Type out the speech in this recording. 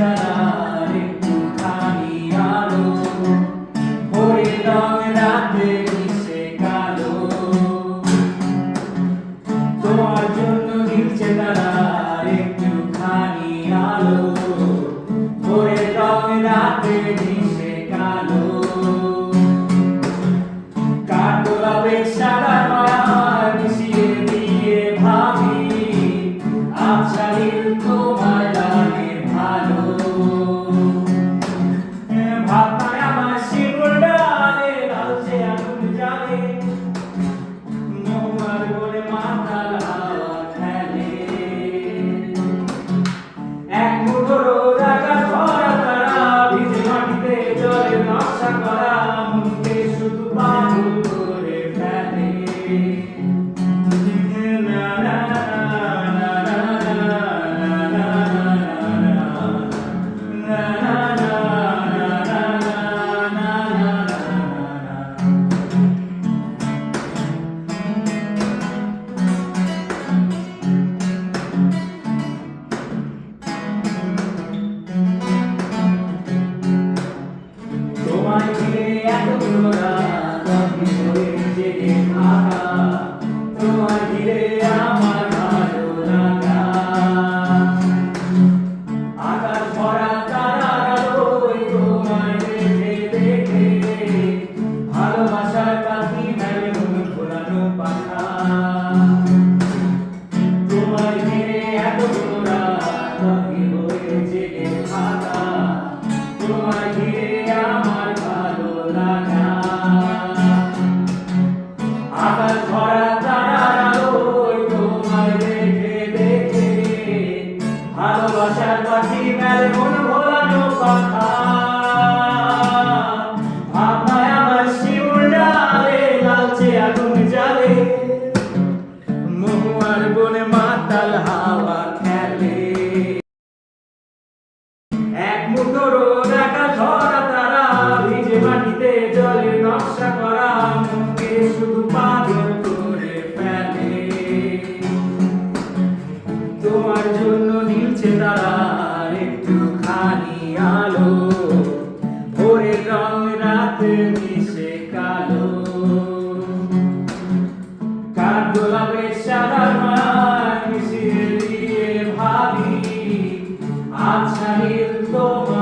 তারার একটুখানি আলো, ভোরের রং রাতে মিশে কালো। তোমার জন্য নীলছে তারার একটুখানি আলো, ভোরের রং রাতে মিশে কালো। কাঠগোলাপের সাদা মায়ার মিশিয়ে দিয়ে ভাবি, আবছা নীল তোমার লাগে ভালো। ভাবনায় আমার শিকড় ডালে লালচে আগুন জ্বালে, মহুয়ার বনে মাতাল হাওয়া খেলে। এক মুঠো রোদ আকাশ ভরা তারা, ভিজে মাটিতে জলের নকশা করা, মনকে শুধু পাগল করে ফেলে। না না না না না তোমায় ঘিরে এতগুলো রাত আমি হয়ে জেগে থাকা, তোমায় ঘিরে আমার ভালো লাগা। আকাশ ভরা তারার আলোয় তোমায় দেখে দেখে, ভালোবাসার পাখি মেলে মন ভোলানো পাখা। তোমায় ঘিরে এতগুলো রাত আমি হয়ে জেগে থাকা, তোমায় ঘিরে আমার ভালো লাগা। আকাশ ভরা তারার আলোয় তোমায় দেখে দেখে, ভালোবাসার পাখি মেলে মন ভোলানো পাখা। ভাবনায় আমার শিউর ডালে লালচে আগুন জ্বালে, মহুয়ার বনে মাতাল হাওয়া খেলে। এক মুঠো রোদ আকাশ ভরা তারা, ভিজে মাটিতে জলের নকশা করা, মনকে শুধু পাগল করে ফেলে। তোমার জন্য নীলছে তারার একটুখানি আলো, ভোরের রং রাতে মিশে কালো। কাঠগোলাপের সাদা মায়ায় মিশিয়ে দিয়ে ভাবি, আবছা নীল তোমার